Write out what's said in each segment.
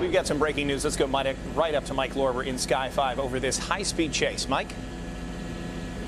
We've got some breaking news. Let's go right up to Mike Lorber in Sky 5 over this high-speed chase. Mike?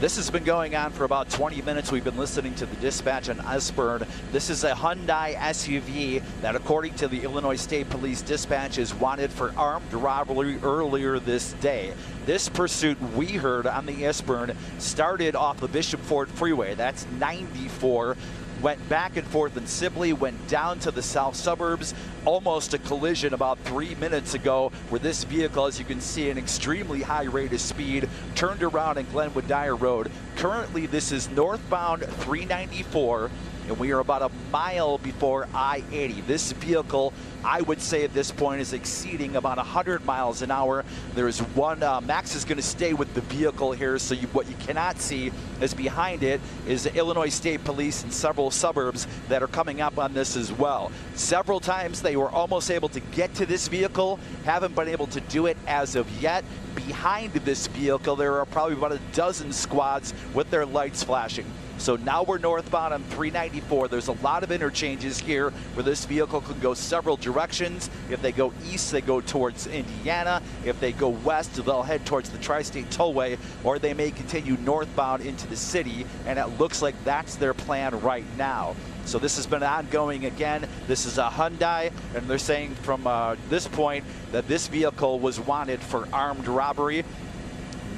This has been going on for about 20 minutes. We've been listening to the dispatch on Espern. This is a Hyundai SUV that, according to the Illinois State Police dispatch, is wanted for armed robbery earlier this day. This pursuit we heard on the Espern started off the Bishop Ford Freeway. That's 94. Went back and forth in Sibley, went down to the south suburbs, almost a collision about 3 minutes ago where this vehicle, as you can see, an extremely high rate of speed, turned around in Glenwood Dyer Road. Currently, this is northbound 394, and we are about a mile before I-80. This vehicle, I would say at this point, is exceeding about 100 miles an hour. There's one, Max is going to stay with the vehicle here, so what you cannot see is behind it is the Illinois State Police in several suburbs that are coming up on this as well. Several times they were almost able to get to this vehicle, haven't been able to do it as of yet. Behind this vehicle, there are probably about a dozen squads with their lights flashing. So now we're northbound on 394. There's a lot of interchanges here where this vehicle could go several directions. If they go east, they go towards Indiana. If they go west, they'll head towards the Tri-State Tollway, or they may continue northbound into the city, and it looks like that's their plan right now. So this has been ongoing again. This is a Hyundai, and they're saying from this point that this vehicle was wanted for armed robbery.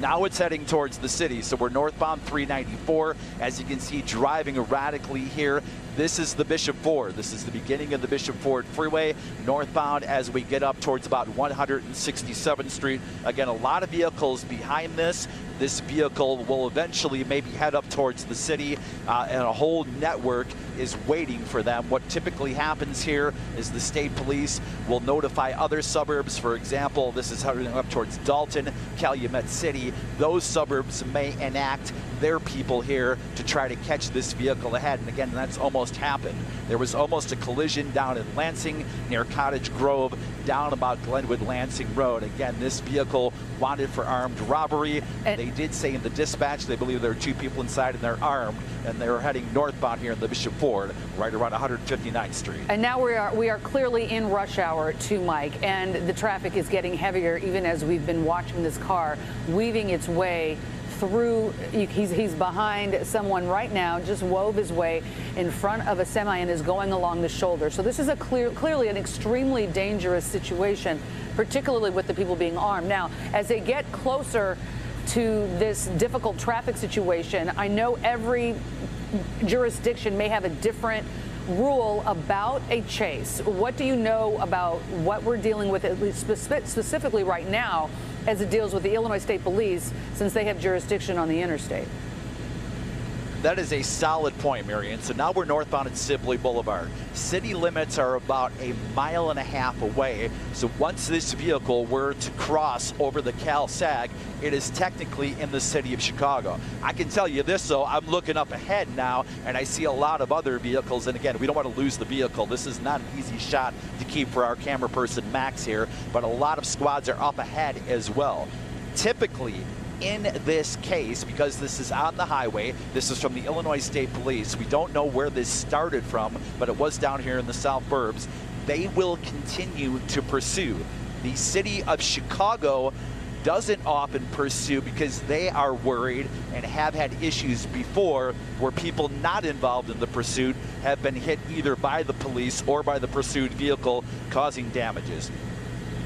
Now it's heading towards the city, so we're northbound 394. As you can see, driving erratically here. This is the Bishop Ford. This is the beginning of the Bishop Ford Freeway, northbound as we get up towards about 167th Street. Again, a lot of vehicles behind this. This vehicle will eventually maybe head up towards the city, and a whole network is waiting for them. What typically happens here is the state police will notify other suburbs. For example, this is heading up towards Dalton, Calumet City. Those suburbs may enact their people here to try to catch this vehicle ahead. And again, that's almost happened. There was almost a collision down in Lansing near Cottage Grove, down about Glenwood Lansing Road. Again, this vehicle wanted for armed robbery. They did say in the dispatch they believe there are 2 people inside and they're armed, and they're heading northbound here in the Bishop Ford, right around 159th Street. And now we are clearly in rush hour too, Mike, and the traffic is getting heavier even as we've been watching this car weaving its way through. He's behind someone right now, just wove his way in front of a semi and is going along the shoulder. So this is clearly an extremely dangerous situation, particularly with the people being armed. Now, as they get closer to this difficult traffic situation, I know every jurisdiction may have a different rule about a chase. What do you know about what we're dealing with, at least specifically right now, as it deals with the Illinois State Police, since they have jurisdiction on the interstate? That is a solid point, Marion. So now we're northbound at Sibley Boulevard. City limits are about a mile and a half away. So once this vehicle were to cross over the Cal Sag, it is technically in the city of Chicago. I can tell you this, though, I'm looking up ahead now, and I see a lot of other vehicles. And again, we don't want to lose the vehicle. This is not an easy shot to keep for our camera person, Max, here, but a lot of squads are up ahead as well. Typically, in this case, because this is on the highway, this is from the Illinois State Police. We don't know where this started from, but it was down here in the South Burbs. They will continue to pursue. The city of Chicago doesn't often pursue because they are worried and have had issues before where people not involved in the pursuit have been hit either by the police or by the pursued vehicle, causing damages.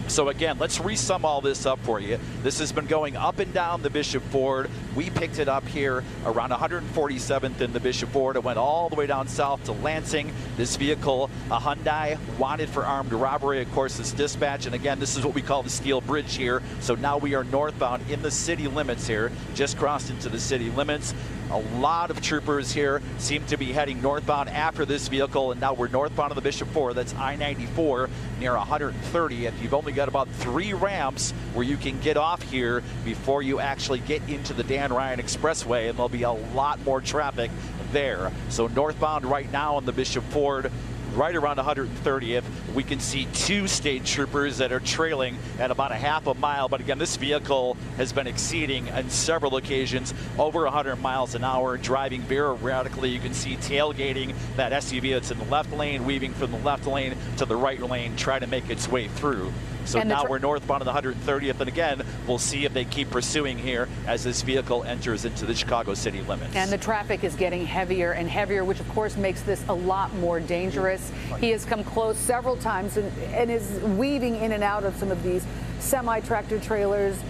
So again, let's resum all this up for you. This has been going up and down the Bishop Ford. We picked it up here around 147th in the Bishop Ford. It went all the way down south to Lansing. This vehicle, a Hyundai, wanted for armed robbery. Of course, this dispatch, and again, this is what we call the Steel Bridge here. So now we are northbound in the city limits here, just crossed into the city limits. A lot of troopers here seem to be heading northbound after this vehicle, and now we're northbound of the Bishop Ford. That's I-94 near 130th. You've only got about 3 ramps where you can get off here before you actually get into the Dan Ryan Expressway, and there'll be a lot more traffic there. So northbound right now on the Bishop Ford, right around 130th, we can see 2 state troopers that are trailing at about a half a mile. But again, this vehicle has been exceeding on several occasions over 100 miles an hour, driving very erratically. You can see tailgating that SUV that's in the left lane, weaving from the left lane to the right lane, trying to make its way through. So now we're northbound on the 130th, and again, we'll see if they keep pursuing here as this vehicle enters into the Chicago city limits. And the traffic is getting heavier and heavier, which of course makes this a lot more dangerous. He has come close several times and is weaving in and out of some of these semi-tractor trailers,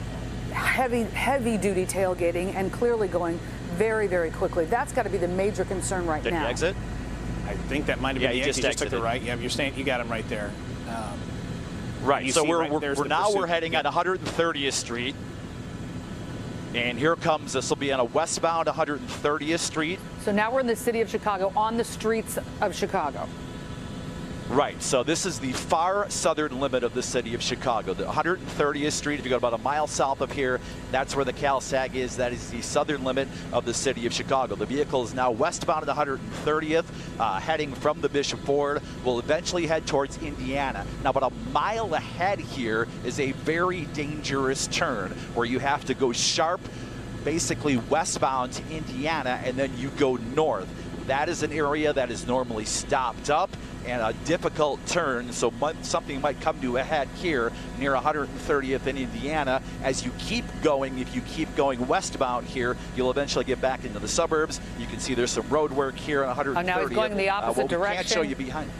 heavy duty tailgating, and clearly going very, very quickly. That's got to be the major concern right now. Did he exit? I think that might have been he just took the right. Yeah, you got him right there. Right, so we're heading at 130th Street. And here comes, this will be on a westbound 130th Street. So now we're in the city of Chicago, on the streets of Chicago. Right, so this is the far southern limit of the city of Chicago. The 130th Street, if you go about a mile south of here, that's where the CalSag is. That is the southern limit of the city of Chicago. The vehicle is now westbound at the 130th, heading from the Bishop Ford. Will eventually head towards Indiana. Now, about a mile ahead here is a very dangerous turn where you have to go sharp, basically westbound to Indiana, and then you go north. That is an area that is normally stopped up and a difficult turn, so something might come to a head here near 130th in Indiana. As you keep going, if you keep going westbound here, you'll eventually get back into the suburbs. You can see there's some road work here on 130th. Oh, now he's going the opposite direction. We can't show you behind.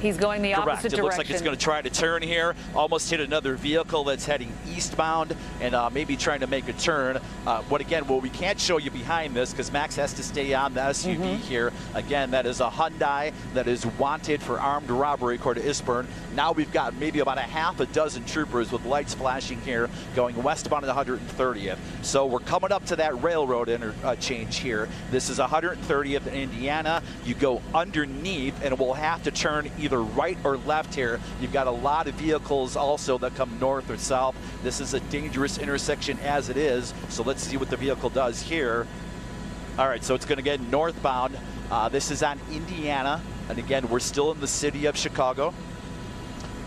He's going the opposite direction. It looks like he's going to try to turn here. Almost hit another vehicle that's heading eastbound and maybe trying to make a turn. What we can't show you behind this because Max has to stay on the SUV here. Again, that is a Hyundai that is wanted for armed robbery, according to Eastburn. Now we've got maybe about a half a dozen troopers with lights flashing here going westbound at 130th. So we're coming up to that railroad interchange here. This is 130th in Indiana. You go underneath and we'll have to turn either right or left here. You've got a lot of vehicles also that come north or south. This is a dangerous intersection as it is. So let's see what the vehicle does here. All right, so it's going to get northbound. This is on Indiana. And again, we're still in the city of Chicago.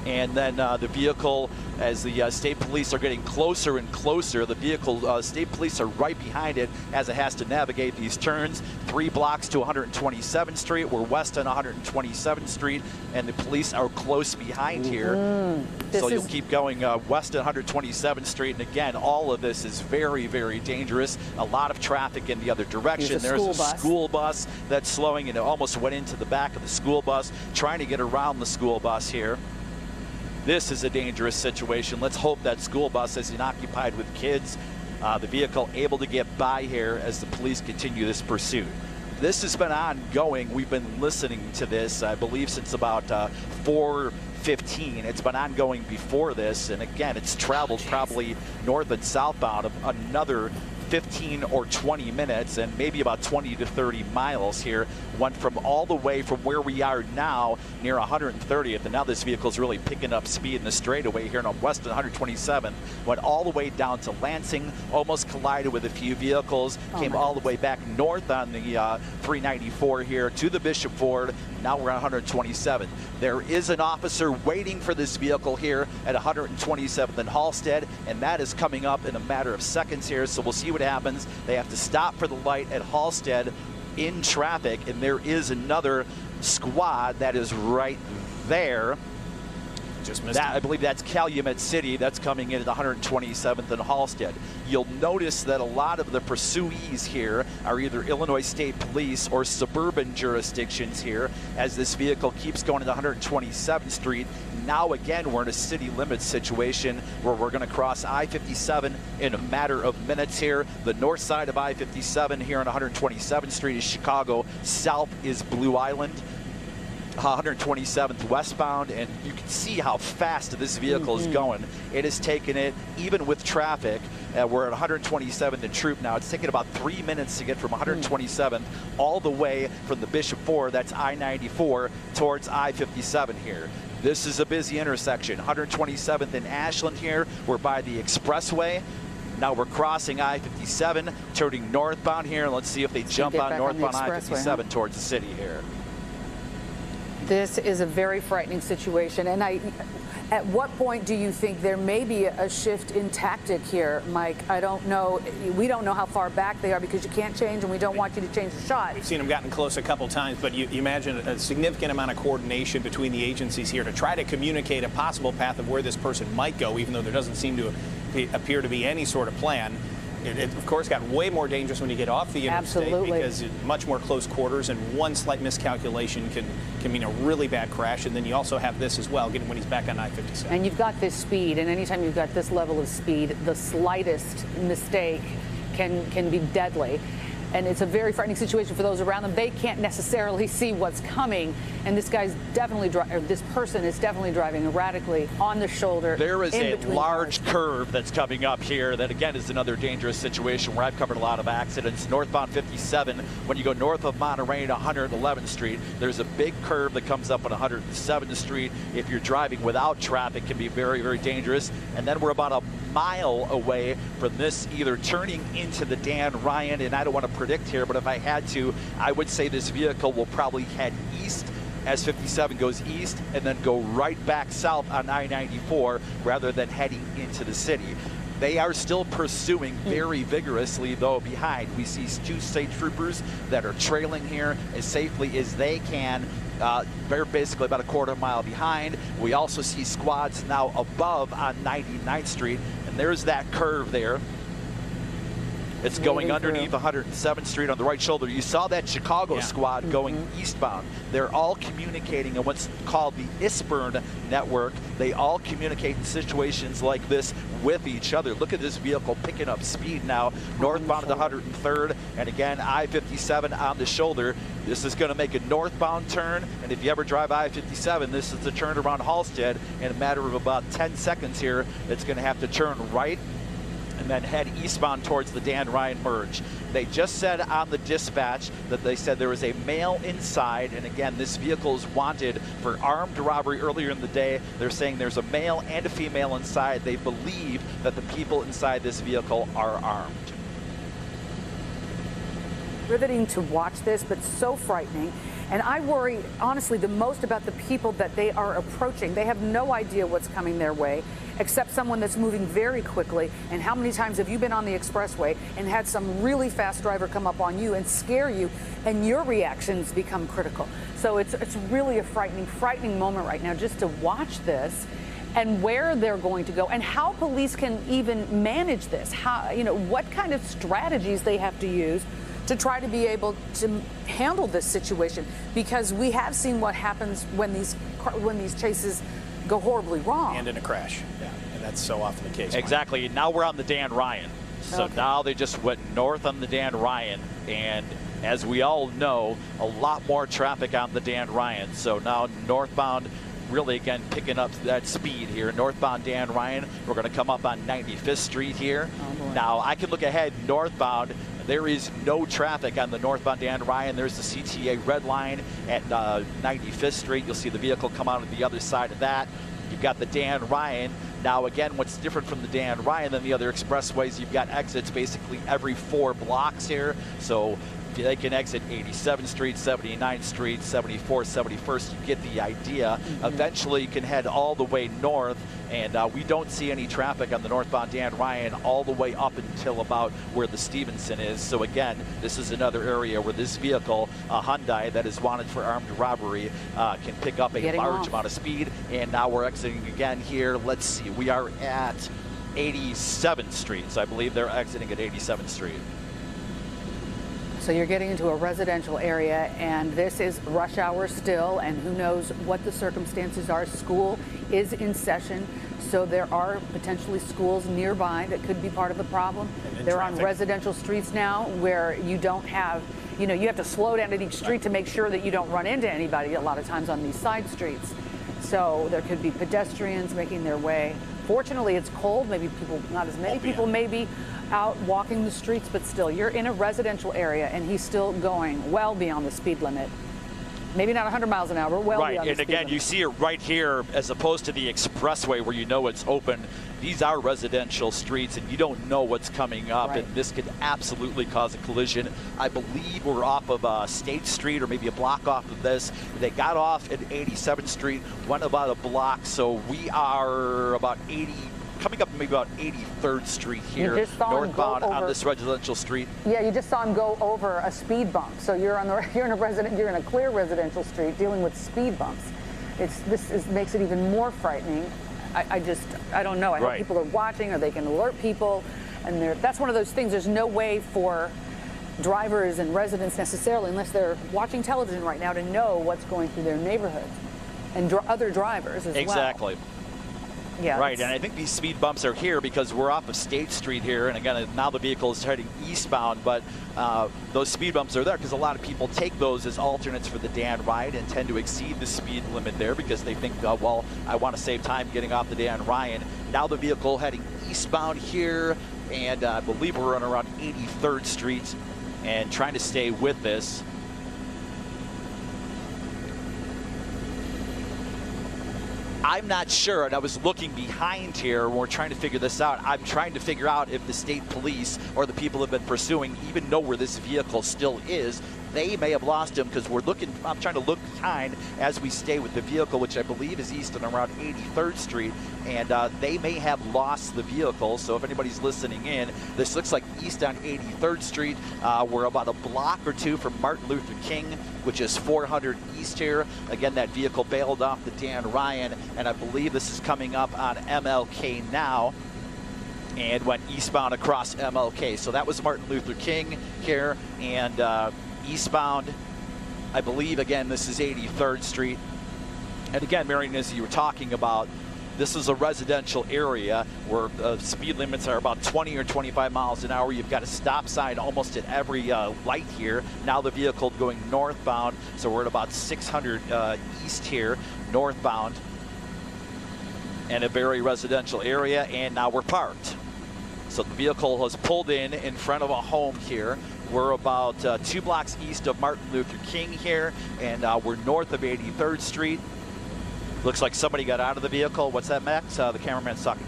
And then the vehicle, as the state police are getting closer and closer, the vehicle, state police are right behind it as it has to navigate these turns. 3 blocks to 127th Street. We're west on 127th Street, and the police are close behind here. So you'll keep going west on 127th Street. And again, all of this is very, very dangerous. A lot of traffic in the other direction. There's a school bus that's slowing, and it almost went into the back of the school bus, trying to get around the school bus here. This is a dangerous situation. Let's hope that school bus isn't occupied with kids. The vehicle able to get by here as the police continue this pursuit. This has been ongoing. We've been listening to this, I believe, since about 4:15. It's been ongoing before this. And again, it's traveled probably north and southbound of another 15 or 20 minutes and maybe about 20 to 30 miles here. Went from all the way from where we are now near 130th, and now this vehicle is really picking up speed in the straightaway here on west of 127th. Went all the way down to Lansing, almost collided with a few vehicles, came all the way back north on the 394 here to the Bishop Ford. Now we're on 127th. There is an officer waiting for this vehicle here at 127th and Halsted, and that is coming up in a matter of seconds here, so we'll see what happens. They have to stop for the light at Halsted in traffic, and there is another squad that is right there. Just missed I believe that's Calumet City. That's coming in at 127th and Halsted. You'll notice that a lot of the pursuees here are either Illinois State Police or suburban jurisdictions here as this vehicle keeps going to 127th Street. Now again, we're in a city limits situation where we're going to cross I-57 in a matter of minutes here. The north side of I-57 here on 127th Street is Chicago. South is Blue Island. 127th westbound, and you can see how fast this vehicle is going. It has taken it, even with traffic, we're at 127th and Troop now. It's taken about 3 minutes to get from 127th all the way from the Bishop Ford, that's I-94, towards I-57 here. This is a busy intersection. 127th in Ashland here. We're by the expressway. Now we're crossing I-57, turning northbound here. Let's see if they jump on northbound I-57 towards the city here. This is a very frightening situation, and At what point do you think there may be a shift in tactic here, Mike? I don't know. We don't know how far back they are because you can't change, and we don't want you to change the shot. We've seen them gotten close a couple times, but you imagine a significant amount of coordination between the agencies here to try to communicate a possible path of where this person might go, even though there doesn't seem to appear to be any sort of plan. It, of course, got way more dangerous when you get off the interstate. Absolutely. Because it's much more close quarters, and one slight miscalculation can mean a really bad crash. And then you also have this as well, getting when he's back on I-57. And you've got this speed, and anytime you've got this level of speed, the slightest mistake can be deadly. And it's a very frightening situation for those around them. They can't necessarily see what's coming, and this guy's definitely this person is definitely driving erratically on the shoulder. There is a large curve that's coming up here that again is another dangerous situation where I've covered a lot of accidents. Northbound 57, when you go north of Monterey to 111th Street, there's a big curve that comes up on 107th Street. If you're driving without traffic, it can be very, very dangerous. And then we're about a mile away from this either turning into the Dan Ryan, and I don't want to predict here, but if I had to, I would say this vehicle will probably head east as 57 goes east and then go right back south on I-94 rather than heading into the city. They are still pursuing very vigorously, though, behind. We see two state troopers that are trailing here as safely as they can. They're basically about a quarter mile behind. We also see squads now above on 99th Street, and there's that curve there. It's going underneath 107th Street on the right shoulder. You saw that Chicago squad going eastbound. They're all communicating in what's called the ISPERN network. They all communicate in situations like this with each other. Look at this vehicle picking up speed now, northbound at 103rd, and again, I-57 on the shoulder. This is going to make a northbound turn, and if you ever drive I-57, this is the turn around Halstead. In a matter of about 10 seconds here, it's going to have to turn right and then head eastbound towards the Dan Ryan merge. They just said on the dispatch that they said there was a male inside, and again, this vehicle is wanted for armed robbery earlier in the day. They're saying there's a male and a female inside. They believe that the people inside this vehicle are armed. Riveting to watch this, but so frightening. And I worry, honestly, the most about the people that they are approaching. They have no idea what's coming their way, except someone that's moving very quickly. And how many times have you been on the expressway and had some really fast driver come up on you and scare you, and your reactions become critical? So it's really a frightening moment right now just to watch this and where they're going to go and how police can even manage this. How, you know, what kind of strategies they have to use to try to be able to handle this situation, because we have seen what happens when these chases go horribly wrong. And in a crash. Yeah, and that's so often the case. Exactly. Now we're on the Dan Ryan. So now they just went north on the Dan Ryan, and as we all know, a lot more traffic on the Dan Ryan. So now northbound, really again picking up that speed here. Northbound Dan Ryan, we're going to come up on 95th Street here. Now I can look ahead northbound. There is no traffic on the northbound Dan Ryan. There's the CTA red line at 95th Street. You'll see the vehicle come out on the other side of that. You've got the Dan Ryan. Now, again, what's different from the Dan Ryan than the other expressways, you've got exits basically every 4 blocks here. So they can exit 87th Street, 79th Street, 74th, 71st. You get the idea. Eventually, you can head all the way north, and we don't see any traffic on the northbound Dan Ryan all the way up until about where the Stevenson is. So again, this is another area where this vehicle, a Hyundai that is wanted for armed robbery, can pick up a large amount of speed. And now we're exiting again here. Let's see, we are at 87th Street. So I believe they're exiting at 87th Street. So you're getting into a residential area, and this is rush hour still, and who knows what the circumstances are. School is in session, so there are potentially schools nearby that could be part of the problem. They're on residential streets now where you don't have, you know, you have to slow down at each street to make sure that you don't run into anybody a lot of times on these side streets. So there could be pedestrians making their way. Fortunately, it's cold. Maybe people, not as many people maybe out walking the streets, but still, you're in a residential area, and he's still going well beyond the speed limit. Maybe not 100 miles an hour, but well right, beyond and the speed again, limit. you see it right here as opposed to the expressway where you know it's open. These are residential streets, and you don't know what's coming up, Right. and this could absolutely cause a collision. I believe we're off of State Street, or maybe a block off of this. They got off at 87th Street, went about a block, so we are about 80, coming up maybe about 83rd Street here, just saw him go northbound on over- this residential street. Yeah, you just saw him go over a speed bump. So you're in a clear residential street dealing with speed bumps. Makes it even more frightening. I don't know. I hope Right. people are watching, or they can alert people. And that's one of those things. There's no way for drivers and residents necessarily, unless they're watching television right now, to know what's going through their neighborhoods, and other drivers as well. Exactly. Yeah. Right, and I think these speed bumps are here because we're off of State Street here, and again, now the vehicle is heading eastbound, but those speed bumps are there because a lot of people take those as alternates for the Dan Ryan and tend to exceed the speed limit there because they think, well, I want to save time getting off the Dan Ryan. Now the vehicle heading eastbound here, and I believe we're on around 83rd Street and trying to stay with this. I'm not sure, and I was looking behind here when we're trying to figure this out. I'm trying to figure out if the state police or the people have been pursuing even know where this vehicle still is. They may have lost him because I'm trying to look behind as we stay with the vehicle, which I believe is east and around 83rd Street, and they may have lost the vehicle. So if anybody's listening in, this looks like east on 83rd Street. We're about a block or two from Martin Luther King, which is 400 east here. Again, that vehicle bailed off the Dan Ryan, and I believe this is coming up on MLK now and went eastbound across MLK. So that was Martin Luther King here, and eastbound, I believe, again, this is 83rd Street. And again, Marion, as you were talking about, this is a residential area where speed limits are about 20 or 25 miles an hour. You've got a stop sign almost at every light here. Now the vehicle going northbound, so we're at about 600 east here, northbound, and a very residential area, and now we're parked. So the vehicle has pulled in front of a home here. We're about 2 blocks east of Martin Luther King here, and we're north of 83rd Street. Looks like somebody got out of the vehicle. What's that, Max? The cameraman's talking.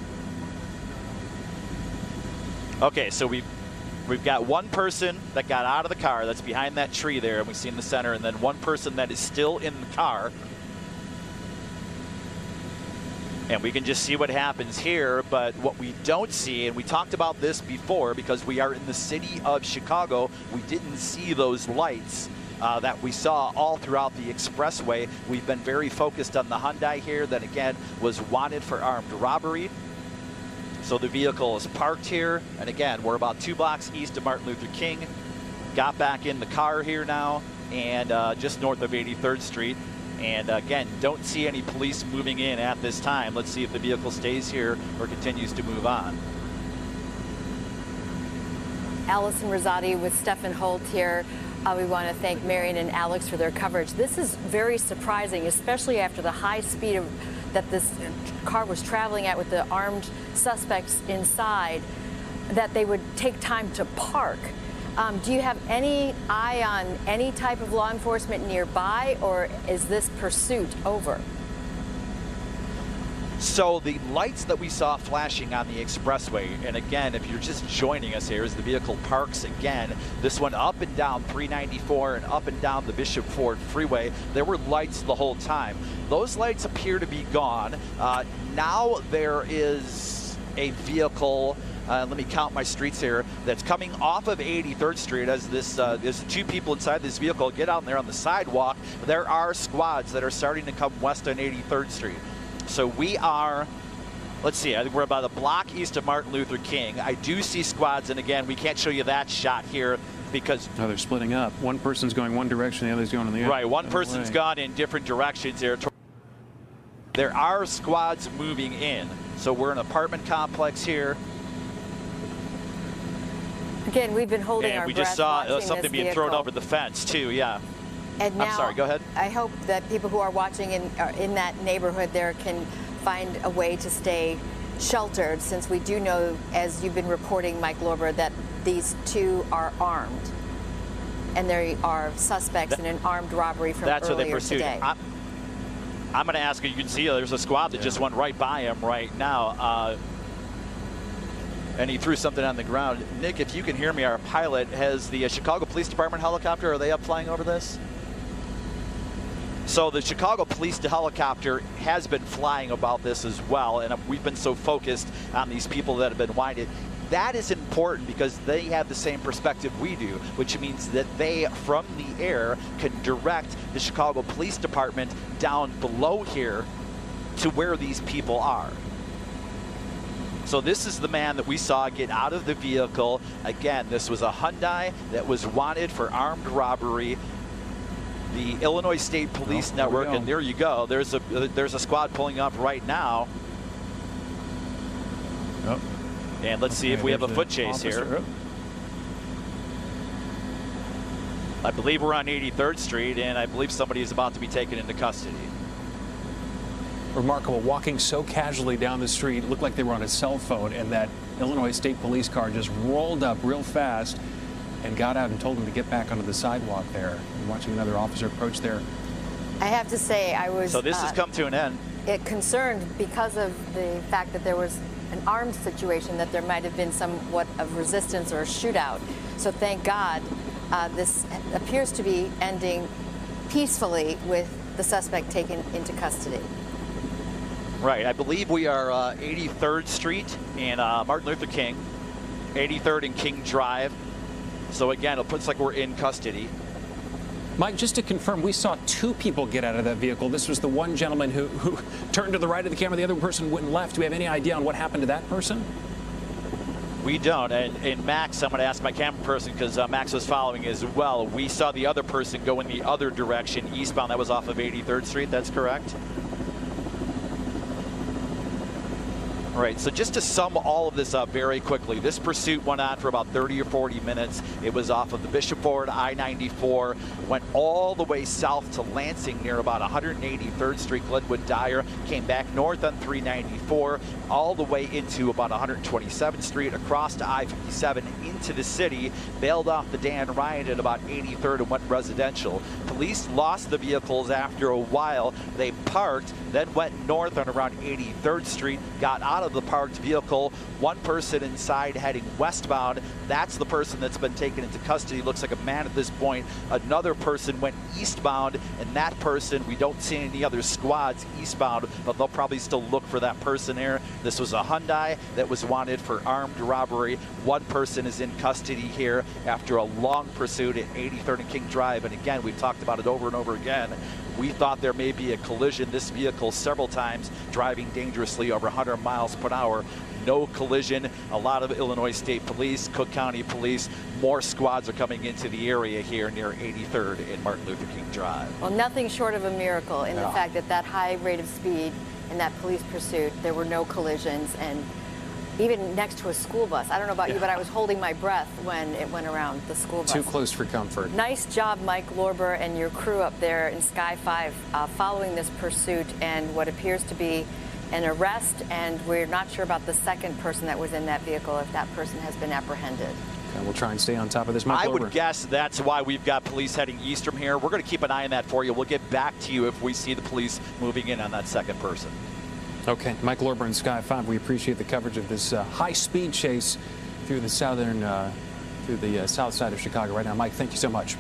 Okay, so we've got one person that got out of the car that's behind that tree there, and we see in the center, and then one person that is still in the car. And we can just see what happens here, but what we don't see, and we talked about this before because we are in the city of Chicago, we didn't see those lights that we saw all throughout the expressway. We've been very focused on the Hyundai here that, again, was wanted for armed robbery. So the vehicle is parked here, and again, we're about 2 blocks east of Martin Luther King. Got back in the car here now, and just north of 83rd Street. And again, don't see any police moving in at this time. Let's see if the vehicle stays here or continues to move on. Allison Rosati with Stefan Holt here. We want to thank Marion and Alex for their coverage. This is very surprising, especially after the high speed that this car was traveling at with the armed suspects inside, that they would take time to park. Do you have any eye on any type of law enforcement nearby, or is this pursuit over? So the lights that we saw flashing on the expressway, and again, if you're just joining us here as the vehicle parks again, this one up and down 394 and up and down the Bishop Ford Freeway, there were lights the whole time. Those lights appear to be gone. Now there is a vehicle, let me count my streets here, that's coming off of 83rd Street as there's 2 people inside this vehicle get out there on the sidewalk. There are squads that are starting to come west on 83rd Street. So we are, let's see, I think we're about a block east of Martin Luther King. I do see squads, and again, we can't show you that shot here because... Oh, they're splitting up. One person's going one direction, the other's going in the other. Right, one person's gone in different directions here. There are squads moving in. So we're in an apartment complex here. Again, we've been holding our breath. And we breath just saw watching something this being vehicle thrown over the fence, too, yeah. And now, I'm sorry, go ahead. I hope that people who are watching in that neighborhood there can find a way to stay sheltered, since we do know, as you've been reporting, Mike Lorber, that these 2 are armed. and there are suspects in an armed robbery from That's what they earlier pursued. today. I'm going to ask you, you can see there's a squad that just went right by him right now. And he threw something on the ground. Nick, if you can hear me, our pilot, has the Chicago Police Department helicopter, are they up flying over this? So the Chicago Police helicopter has been flying about this as well, and we've been so focused on these people that have been winded. That is important because they have the same perspective we do, which means that they, from the air, can direct the Chicago Police Department down below here to where these people are. So this is the man that we saw get out of the vehicle. Again, this was a Hyundai that was wanted for armed robbery. The Illinois State Police Network, and there you go. There's a squad pulling up right now. Oh. And let's see if we have a foot chase here. I believe we're on 83rd Street, and I believe somebody is about to be taken into custody. Remarkable, walking so casually down the street, it looked like they were on a cell phone, and that Illinois State Police car just rolled up real fast and got out and told them to get back onto the sidewalk there. I'm watching another officer approach there. I have to say, I was so this has come to an end. Concerned because of the fact that there was an armed situation, that there might have been somewhat of resistance or a shootout. So thank God this appears to be ending peacefully with the suspect taken into custody. Right, I believe we are 83rd Street and Martin Luther King, 83rd and King Drive. So again, it looks like we're in custody. Mike, just to confirm, we saw two people get out of that vehicle. This was the one gentleman who turned to the right of the camera. The other person went left. Do we have any idea on what happened to that person? We don't. And Max, I'm going to ask my camera person because Max was following as well. We saw the other person go in the other direction, eastbound. That was off of 83rd Street. That's correct. All right, so just to sum all of this up very quickly, this pursuit went on for about 30 or 40 minutes. It was off of the Bishop Ford I-94, went all the way south to Lansing near about 183rd Street, Glenwood Dyer, came back north on 394, all the way into about 127th Street, across to I-57 into the city, bailed off the Dan Ryan at about 83rd and went residential. Police lost the vehicles after a while. They parked, then went north on around 83rd Street, got out of the parked vehicle, one person inside heading westbound. That's the person that's been taken into custody. Looks like a man at this point. Another person went eastbound, and that person, we don't see any other squads eastbound, but they'll probably still look for that person there. This was a Hyundai that was wanted for armed robbery. One person is in custody here after a long pursuit at 83rd and King Drive. And again, we've talked about it over and over again. We thought there may be a collision. This vehicle several times driving dangerously over 100 miles per hour. No collision. A lot of Illinois State Police, Cook County Police, more squads are coming into the area here near 83rd and Martin Luther King Drive. Well, nothing short of a miracle in the fact that high rate of speed in that police pursuit, there were no collisions, and even next to a school bus. I don't know about you, but I was holding my breath when it went around the school bus. Too close for comfort. Nice job, Mike Lorber and your crew up there in Sky 5 following this pursuit and what appears to be an arrest, and we're not sure about the second person that was in that vehicle, if that person has been apprehended. Okay, we'll try and stay on top of this. Mike I Lorber. would guess that's why we've got police heading east from here. We're going to keep an eye on that for you. We'll get back to you if we see the police moving in on that second person. Okay, Mike Lorber and Sky 5, we appreciate the coverage of this high-speed chase through the south side of Chicago right now. Mike, thank you so much.